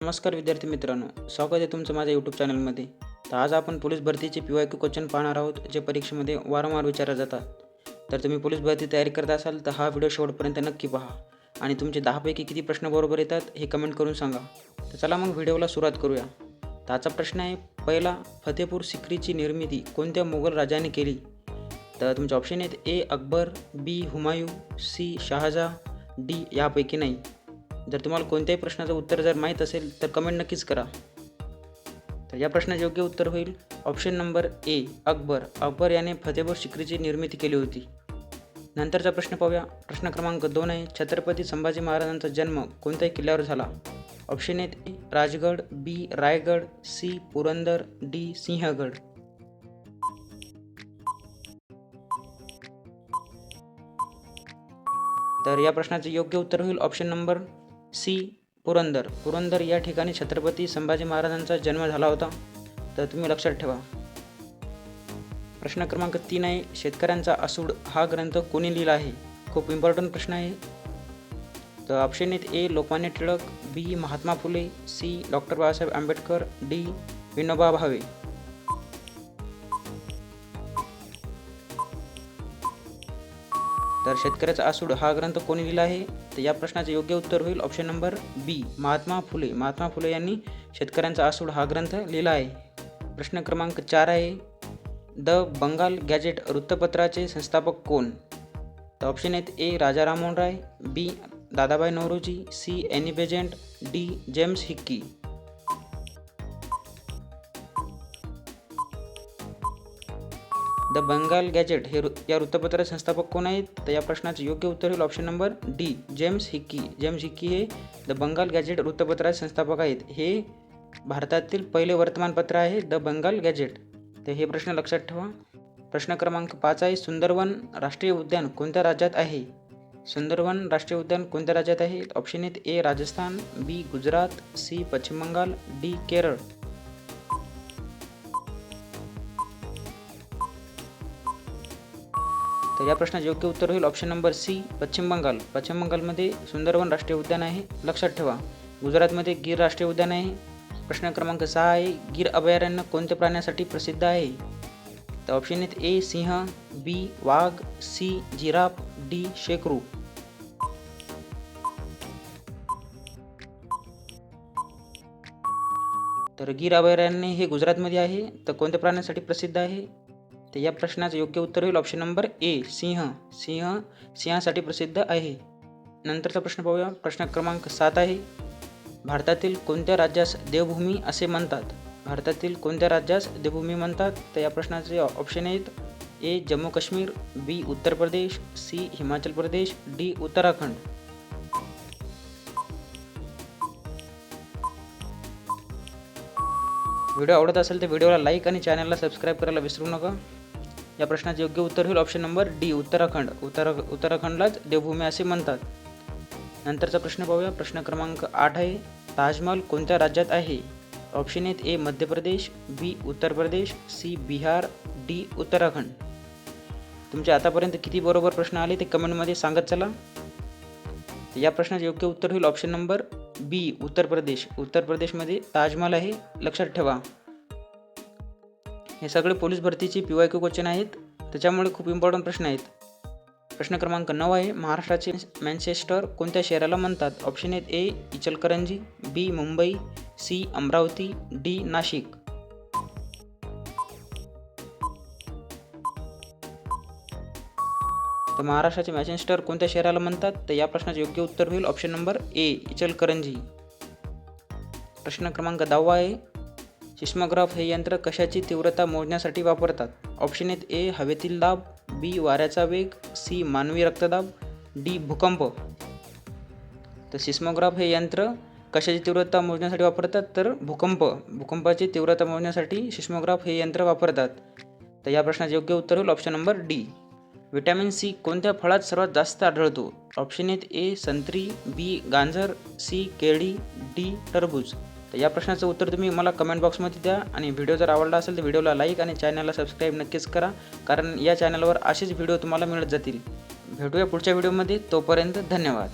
नमस्कार विद्यार्थी मित्रांनो, स्वागत आहे तुमचं माझ्या यूट्यूब चॅनलमध्ये. तर आज आपण पोलीस भरतीचे PYQ क्वेश्चन पाहणार आहोत, जे परीक्षेमध्ये वारंवार विचारले जातात. तर तुम्ही पोलीस भरती तयारी करत असाल तर हा व्हिडिओ शेवटपर्यंत नक्की पहा आणि तुमचे 10 पैकी किती प्रश्न बरोबर येतात हे कमेंट करून सांगा. तर चला मग व्हिडिओला सुरुवात करूया. तर आजचा प्रश्न आहे, पहिला फतेपूर सिक्रीची निर्मिती कोणत्या मोगल राजाने केली? तर तुमचे ऑप्शन आहेत ए अकबर, बी हुमायूं, सी शहाजहा, डी यापैकी नाही. जर तुम्हाला कोणत्याही प्रश्नाचं उत्तर जर माहीत असेल तर कमेंट नक्कीच करा. तर या प्रश्नाचे योग्य उत्तर होईल option number A Akbar. Akbar याने फतेपूर सिक्रीची निर्मिती केली होती. नंतरचा प्रश्न पाहूया. प्रश्न क्रमांक 2 आहे, छत्रपती संभाजी महाराजांचा जन्म कोणत्या किल्ल्यावर झाला? ऑप्शन आहेत A Rajgad, B Raigad, C Purandar, D Sinhagad. तर या प्रश्नाचे योग्य उत्तर होईल option number C Purandar. Purandar या ठिकाणी छत्रपती संभाजी महाराजांचा जन्म झाला होता. तर तुम्ही लक्षात ठेवा. प्रश्न क्रमांक 3 आहे, शेतकऱ्यांचा आसूड हा ग्रंथ कोणी लिहिला आहे? खूप इम्पॉर्टंट प्रश्न आहे. तर ऑप्शन आहेत A Lokmanya Tilak, B Mahatma Phule, C doctor Babasaheb Ambedkar, D Vinoba Bhave. तर शेतकऱ्याचा आसूड हा ग्रंथ कोणी लिहिला आहे? तर या प्रश्नाचे योग्य उत्तर होईल ऑप्शन नंबर बी महात्मा फुले. महात्मा फुले यांनी शेतकऱ्यांचा आसूड हा ग्रंथ लिहिला आहे. प्रश्न क्रमांक 4 आहे, द बंगाल गॅजेट वृत्तपत्राचे संस्थापक कोण? तर ऑप्शन आहेत A Raja Rammohan Roy, B Dadabhai Naoroji, C Annie Besant, D James Hicky. The Bengal Gazette हे या वृत्तपत्राचे संस्थापक कोण आहेत? तर या प्रश्नाचे योग्य उत्तर होईल option number D James Hickey. James Hickey हे द बंगाल गॅजेट वृत्तपत्राचे संस्थापक आहेत. हे भारतातील पहिले वर्तमानपत्र आहे द बंगाल गॅजेट. तर हे प्रश्न लक्षात ठेवा. प्रश्न क्रमांक 5 आहे, सुंदरवन राष्ट्रीय उद्यान कोणत्या राज्यात आहे? सुंदरवन राष्ट्रीय उद्यान कोणत्या राज्यात आहे? ऑप्शन आहेत ए राजस्थान, बी गुजरात, सी पश्चिम बंगाल, डी केरळ. तर या प्रश्नाचे योग्य उत्तर होईल ऑप्शन नंबर सी पश्चिम बंगाल. पश्चिम बंगालमध्ये सुंदरवन राष्ट्रीय उद्यान आहे. लक्षात ठेवा. गुजरातमध्ये गीर राष्ट्रीय उद्यान आहे. प्रश्न क्रमांक 6 आहे, गीर अभयारण्य कोणत्या प्राण्यासाठी प्रसिद्ध आहे? तर ऑप्शन आहेत ए सिंह, बी वाघ, सी जिराफ, डी शेकरू. तर गीर अभयारण्य हे गुजरातमध्ये आहे. तर कोणत्या प्राण्यासाठी प्रसिद्ध आहे? तर या प्रश्नाचं योग्य उत्तर होईल ऑप्शन नंबर ए सिंह. सिंहासाठी प्रसिद्ध आहे. नंतरचा प्रश्न पाहूया. प्रश्न क्रमांक 7 आहे, भारतातील कोणत्या राज्यास देवभूमी असे म्हणतात? भारतातील कोणत्या राज्यास देवभूमी म्हणतात? तर या प्रश्नाचे ऑप्शन आहेत ए जम्मू काश्मीर, बी Uttar Pradesh, C Himachal Pradesh, D Uttarakhand. Video आवडत असेल तर व्हिडिओला लाईक आणि चॅनलला सबस्क्राईब करायला विसरू नका. या प्रश्नाचे योग्य उत्तर होईल ऑप्शन नंबर डी उत्तराखंड. उत्तराखंडलाच देवभूमी असे म्हणतात. नंतरचा प्रश्न पाहूया. प्रश्न क्रमांक 8 आहे, ताजमहल कोणत्या राज्यात आहे? ऑप्शन आहेत ए मध्य प्रदेश, बी उत्तर प्रदेश, सी बिहार, डी उत्तराखंड. तुमचे आतापर्यंत किती बरोबर प्रश्न आले ते कमेंटमध्ये सांगत चला. या प्रश्नाचे योग्य उत्तर होईल ऑप्शन नंबर बी उत्तर प्रदेश. उत्तर प्रदेशमध्ये ताजमहल आहे. लक्षात ठेवा. हे सगळे पोलीस भरतीचे PYQ क्वेश्चन आहेत, त्याच्यामुळे खूप इम्पॉर्टंट प्रश्न आहेत. प्रश्न क्रमांक 9 आहे, महाराष्ट्राचे मँचेस्टर कोणत्या शहराला म्हणतात? ऑप्शन आहेत ए इचलकरंजी, बी मुंबई, सी अमरावती, डी नाशिक. तर महाराष्ट्राचे मँचेस्टर कोणत्या शहराला म्हणतात? तर या प्रश्नाचे योग्य उत्तर होईल ऑप्शन नंबर ए इचलकरंजी. प्रश्न क्रमांक 10 आहे, सिस्मोग्राफ हे यंत्र कशाची तीव्रता मोजण्यासाठी वापरतात? ऑप्शन आहेत ए हवेतील दाब, बी वाऱ्याचा वेग, सी मानवी रक्तदाब, डी भूकंप. तर सिस्मोग्राफ हे यंत्र कशाची तीव्रता मोजण्यासाठी वापरतात? तर भूकंपाची तीव्रता मोजण्यासाठी सिस्मोग्राफ हे यंत्र वापरतात. तर या प्रश्नाचे योग्य उत्तर होईल option number D. Vitamin C कोणत्या फळात सर्वात जास्त आढळतो? ऑप्शन आहेत ए संत्री, बी गाजर, सी केळी, डी टरबूज. तर या प्रश्नाचं उत्तर तुम्ही मला कमेंट बॉक्समध्ये द्या आणि व्हिडिओ जर आवडला असेल तर व्हिडिओला लाईक आणि चॅनलला सबस्क्राईब नक्कीच करा, कारण या चॅनलवर असेच व्हिडिओ तुम्हाला मिळत जातील. भेटूया पुढच्या व्हिडिओमध्ये. तोपर्यंत धन्यवाद.